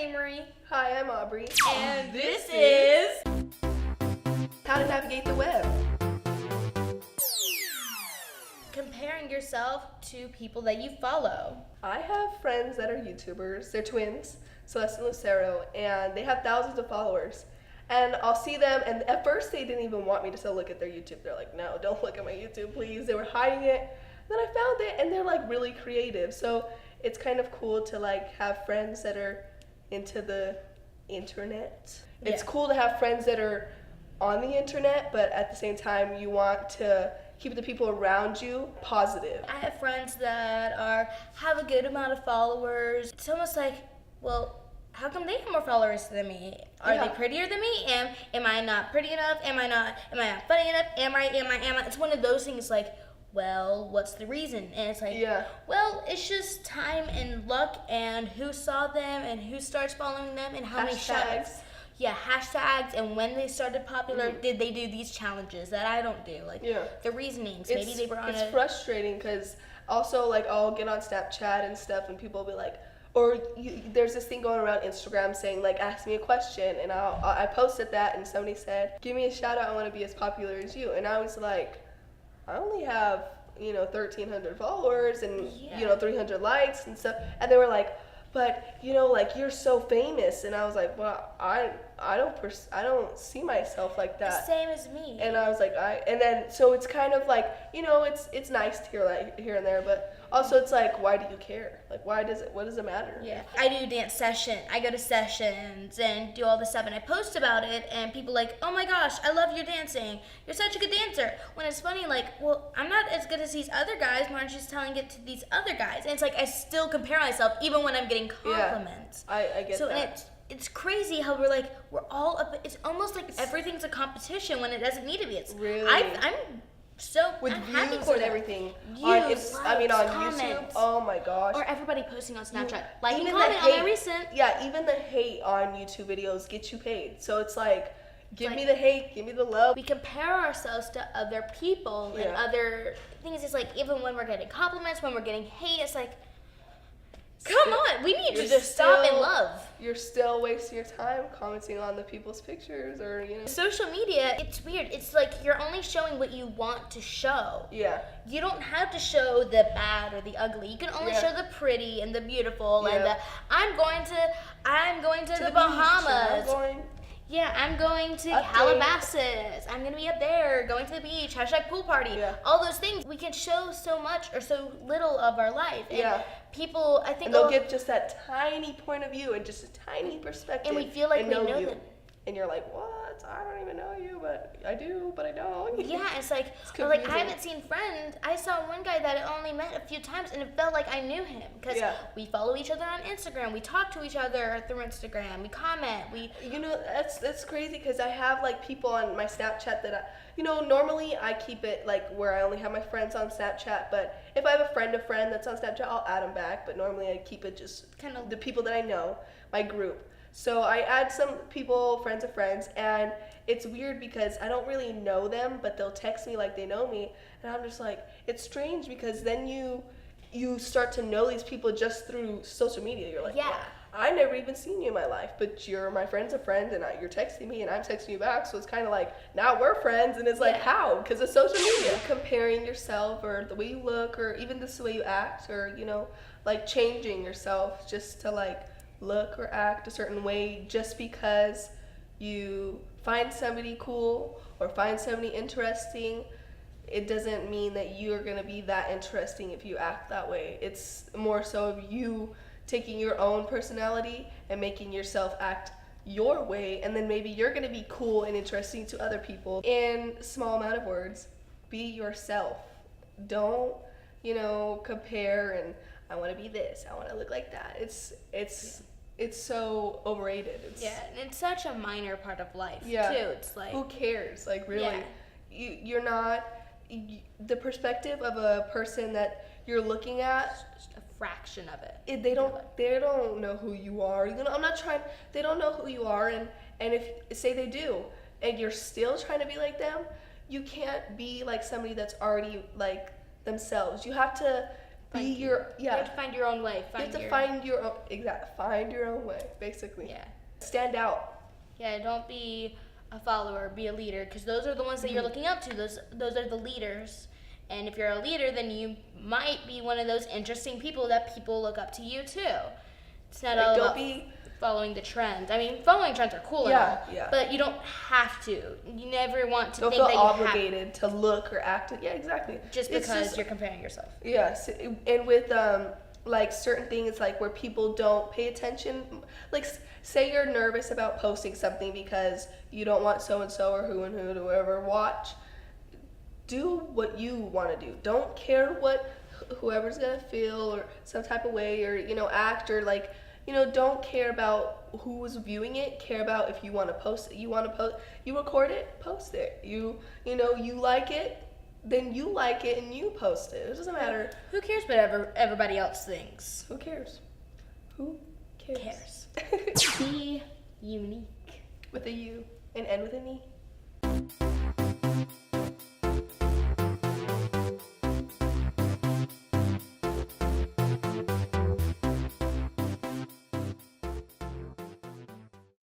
Amory. Hi, I'm Aubrey. And this is How to Navigate the Web. comparing yourself to people that you follow. I have friends that are YouTubers. They're twins, Celeste and Lucero, and they have thousands of followers. And I'll see them, and at first they didn't even want me to still look at their YouTube. They're like, no, don't look at my YouTube, please. They were hiding it. Then I found it, and they're like really creative. So it's kind of cool to like have friends that are into the internet. It's Yeah. cool to have friends that are on the internet, but at the same time you want to keep the people around you positive. I have friends that have a good amount of followers. It's almost like, well, how come they have more followers than me? Are Yeah. they prettier than me? Am I not pretty enough? Am I not funny enough? Am I? It's one of those things like, well, what's the reason? And it's like, Yeah. well, it's just time and luck and who saw them and who starts following them and how many Hashtags. Yeah, hashtags, and when they started popular, did they do these challenges that I don't do? Like, Yeah. the reasonings. Maybe they were on It's frustrating because also like I'll get on Snapchat and stuff and people will be like, there's this thing going around Instagram saying like, ask me a question, and I posted that and somebody said, give me a shout out, I want to be as popular as you, and I was like, I only have 1,300 followers and 300 likes and stuff, and they were like, but like you're so famous, and I was like, well, I don't see myself like that. Same as me. And I was like, and then so it's kind of like, it's nice to hear like here and there, but also it's like, why do you care? Like, what does it matter? Yeah, I do dance I go to sessions and do all this stuff, and I post about it, and people like, oh my gosh, I love your dancing. You're such a good dancer. When it's funny, like, well, I'm not as good as these other guys. Why aren't you just telling it to these other guys? And it's like I still compare myself even when I'm getting compliments. Yeah, I get so, that. And it's crazy how we're all up. It's almost like everything's a competition when it doesn't need to be. It's really. I'm with I'm views happy for and that. everything. Views, on likes, YouTube. comments. Oh my gosh. Or everybody posting on Snapchat. Like and even comment the on my hate, recent. Yeah, even the hate on YouTube videos gets you paid. So it's like, give me the hate, give me the love. We compare ourselves to other people and other things. It's like even when we're getting compliments, when we're getting hate, it's like, come on, we need to just stop and love. You're still wasting your time commenting on the people's pictures or, Social media, it's weird. It's like you're only showing what you want to show. Yeah. You don't have to show the bad or the ugly. You can only show the pretty and the beautiful and the I'm going to the Bahamas. I'm going to Calabasas. I'm going to be up there, going to the beach, #pool party. Yeah. All those things. We can show so much or so little of our life. And people, I think... And they'll get just that tiny point of view and just a tiny perspective. And we feel like we know them. And you're like, what? I don't even know you, but I do, but I don't. Yeah, it's like, I haven't seen friends. I saw one guy that I only met a few times, and it felt like I knew him. Because we follow each other on Instagram. We talk to each other through Instagram. We comment. That's crazy because I have like people on my Snapchat that normally I keep it like where I only have my friends on Snapchat, but if I have a friend that's on Snapchat, I'll add them back, but normally I keep it just kind of the people that I know, my group. So I add some people, friends of friends, and it's weird because I don't really know them, but they'll text me like they know me, and I'm just like, it's strange because then you start to know these people just through social media. You're like, well, I've never even seen you in my life, but you're my friend's a friend, and you're texting me, and I'm texting you back, so it's kind of like, now we're friends, and it's like, how? Because of social media. Comparing yourself, or the way you look, or even just the way you act, or, like changing yourself just to like look or act a certain way just because you find somebody cool or find somebody interesting, it doesn't mean that you're going to be that interesting if you act that way. It's more so of you taking your own personality and making yourself act your way, and then maybe you're going to be cool and interesting to other people. In small amount of words, be yourself. Don't, compare and I want to be this, I want to look like that. It's so overrated. And it's such a minor part of life, too. It's like... Who cares? Like, really? You're not... the perspective of a person that you're looking at... It's just a fraction of it. They don't know who you are. They don't know who you are, and if, say they do, and you're still trying to be like them, you can't be like somebody that's already like themselves. You have to You have to find your own way. Find your own way, basically. Yeah. Stand out. Yeah, don't be a follower, be a leader, because those are the ones that you're looking up to. Those are the leaders. And if you're a leader, then you might be one of those interesting people that people look up to you too. It's not all about following the trends. I mean, following trends are cool and all, but you don't have to. You never want to don't think feel that obligated to look or act. Yeah, exactly. Just because you're comparing yourself. Yes, and with like certain things like where people don't pay attention, like say you're nervous about posting something because you don't want so and so or who and who to ever watch. Do what you want to do. Don't care what whoever's gonna feel or some type of way or act or like don't care about who's viewing it. Care about if you want to post it. You record it, post it. You like it, then you like it and you post it. It doesn't matter. Who cares what everybody else thinks? Who cares? Who cares? Be unique. With a U and end with an E.